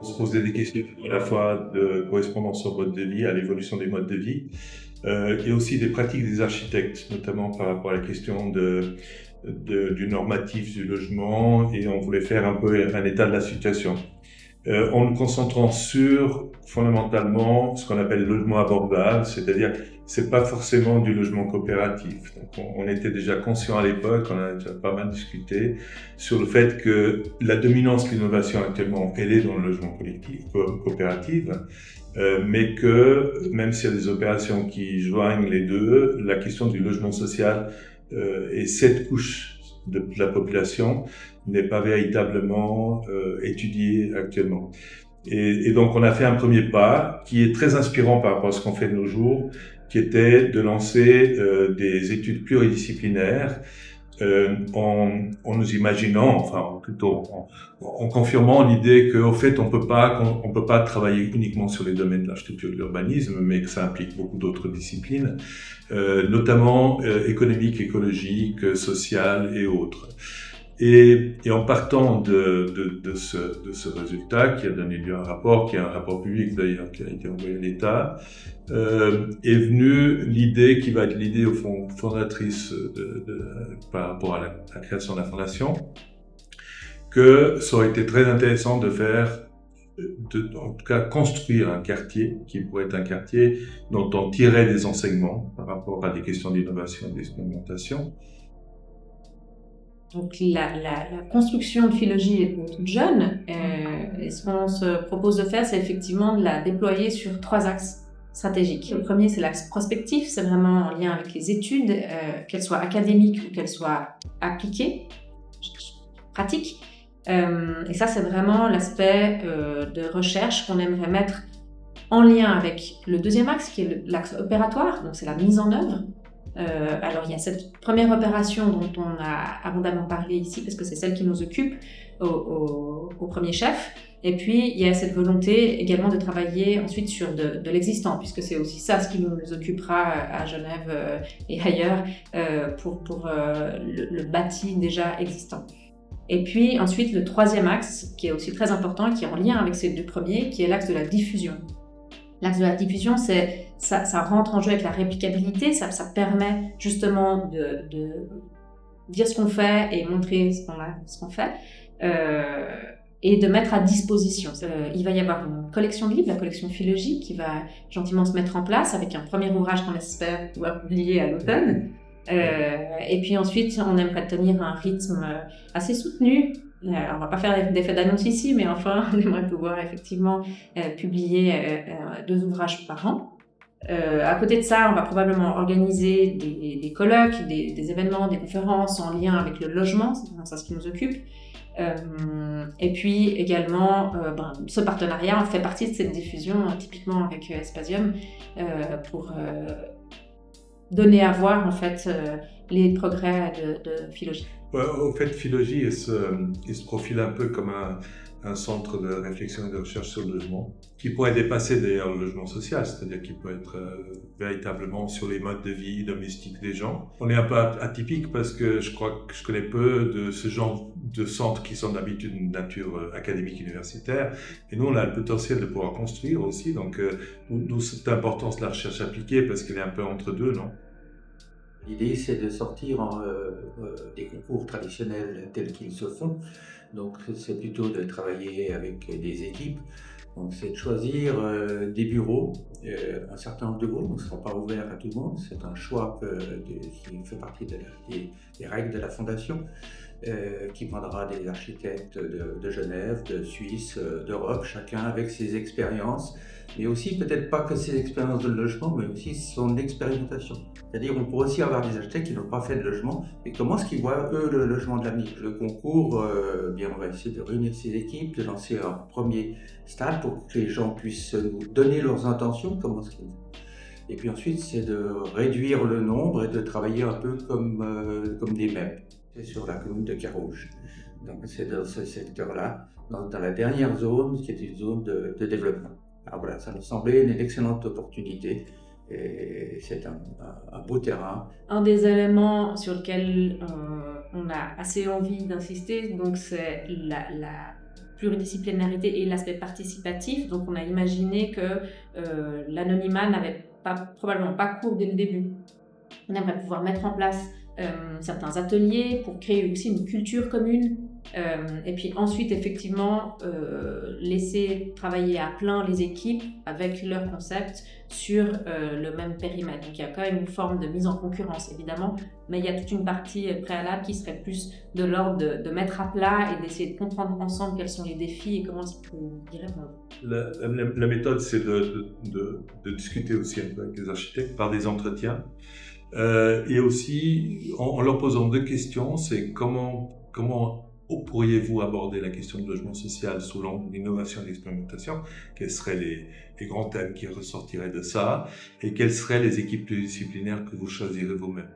se poser des questions à la fois de correspondance au mode de vie, à l'évolution des modes de vie, et aussi des pratiques des architectes, notamment par rapport à la question du normatif du logement, et on voulait faire un peu un état de la situation. En nous concentrant sur, fondamentalement, ce qu'on appelle le logement abordable, c'est-à-dire c'est pas forcément du logement coopératif. Donc on était déjà conscient à l'époque, on a déjà pas mal discuté sur le fait que la dominance de l'innovation actuellement, elle est dans le logement collectif, coopératif, mais que même s'il y a des opérations qui joignent les deux, la question du logement social et cette couche de la population n'est pas véritablement étudiée actuellement. Et donc on a fait un premier pas qui est très inspirant par rapport à ce qu'on fait de nos jours, qui était de lancer des études pluridisciplinaires en nous imaginant, enfin plutôt en confirmant l'idée qu'au fait on peut pas travailler uniquement sur les domaines de l'architecture et de l'urbanisme, mais que ça implique beaucoup d'autres disciplines, notamment économiques, écologiques, sociales et autres. Et en partant de ce résultat, qui a donné lieu à un rapport, qui est un rapport public d'ailleurs, qui a été envoyé à l'État, est venue l'idée qui va être l'idée au fond fondatrice par rapport à la création de la fondation, que ça aurait été très intéressant de faire, en tout cas construire un quartier qui pourrait être un quartier dont on tirait des enseignements par rapport à des questions d'innovation et d'expérimentation. Donc la construction de Philogie est toute jeune, et ce qu'on se propose de faire, c'est effectivement de la déployer sur 3 axes stratégiques. Le premier, c'est l'axe prospectif, c'est vraiment en lien avec les études, qu'elles soient académiques ou qu'elles soient appliquées, pratiques. Et ça, c'est vraiment l'aspect de recherche qu'on aimerait mettre en lien avec le deuxième axe, qui est l'axe opératoire, donc c'est la mise en œuvre. Alors il y a cette première opération dont on a abondamment parlé ici, parce que c'est celle qui nous occupe au premier chef. Et puis il y a cette volonté également de travailler ensuite sur de l'existant, puisque c'est aussi ça ce qui nous occupera à Genève et ailleurs pour le bâti déjà existant. Et puis ensuite le troisième axe, qui est aussi très important, qui est en lien avec ces deux premiers, qui est l'axe de la diffusion. L'axe de la diffusion, ça rentre en jeu avec la réplicabilité, ça permet justement de dire ce qu'on fait et montrer ce qu'on fait, et de mettre à disposition. Il va y avoir une collection de livres, la collection Philogie, qui va gentiment se mettre en place avec un premier ouvrage qu'on espère pouvoir publier à l'automne. Et puis ensuite, on aimerait tenir un rythme assez soutenu. Alors, on va pas faire d'effet d'annonce ici, mais enfin, on aimerait pouvoir effectivement publier 2 ouvrages par an. À côté de ça, on va probablement organiser des colloques, des événements, des conférences en lien avec le logement, c'est ce qui nous occupe. Et puis également, ce partenariat, on fait partie de cette diffusion, typiquement avec Espasium, pour donner à voir en fait les progrès de Philogie. Au fait, Philogie, il se profile un peu comme un centre de réflexion et de recherche sur le logement, qui pourrait dépasser d'ailleurs le logement social, c'est-à-dire qu'il peut être véritablement sur les modes de vie domestiques des gens. On est un peu atypique parce que je crois que je connais peu de ce genre de centres qui sont d'habitude d'une nature académique universitaire, et nous on a le potentiel de pouvoir construire aussi, donc d'où cette importance de la recherche appliquée, parce qu'elle est un peu entre deux, non ? L'idée, c'est de sortir des concours traditionnels tels qu'ils se font. Donc, c'est plutôt de travailler avec des équipes. Donc, c'est de choisir des bureaux, un certain nombre de bureaux. On ne sera pas ouvert à tout le monde. C'est un choix qui fait partie des règles de la Fondation, qui prendra des architectes de Genève, de Suisse, d'Europe, chacun avec ses expériences. Mais aussi, peut-être pas que ses expériences de logement, mais aussi son expérimentation. C'est-à-dire, on pourrait aussi avoir des architectes qui n'ont pas fait de logement, mais comment est-ce qu'ils voient, eux, le logement de l'avenir ? Le concours, bien, on va essayer de réunir ces équipes, de lancer un premier stade pour que les gens puissent nous donner leurs intentions, comment est-ce qu'ils font. Et puis ensuite, c'est de réduire le nombre et de travailler un peu comme des MEP. C'est sur la commune de Carouge. Donc, c'est dans ce secteur-là, dans la dernière zone, qui est une zone de développement. Alors voilà, ça nous semblait une excellente opportunité et c'est un beau terrain. Un des éléments sur lequel on a assez envie d'insister, donc c'est pluridisciplinarité et l'aspect participatif. Donc on a imaginé que l'anonymat n'avait probablement pas cours dès le début. On aimerait pouvoir mettre en place certains ateliers pour créer aussi une culture commune. Et puis ensuite, effectivement, laisser travailler à plein les équipes avec leurs concepts sur le même périmètre. Donc il y a quand même une forme de mise en concurrence, évidemment, mais il y a toute une partie préalable qui serait plus de l'ordre de mettre à plat et d'essayer de comprendre ensemble quels sont les défis et comment on peut y répondre. La méthode, c'est de discuter aussi un peu avec les architectes par des entretiens. Et aussi, en leur posant deux questions, c'est comment pourriez-vous aborder la question du logement social sous l'angle d'innovation et d'expérimentation? Quels seraient les grands thèmes qui ressortiraient de ça? Et quelles seraient les équipes pluridisciplinaires que vous choisirez vous-même?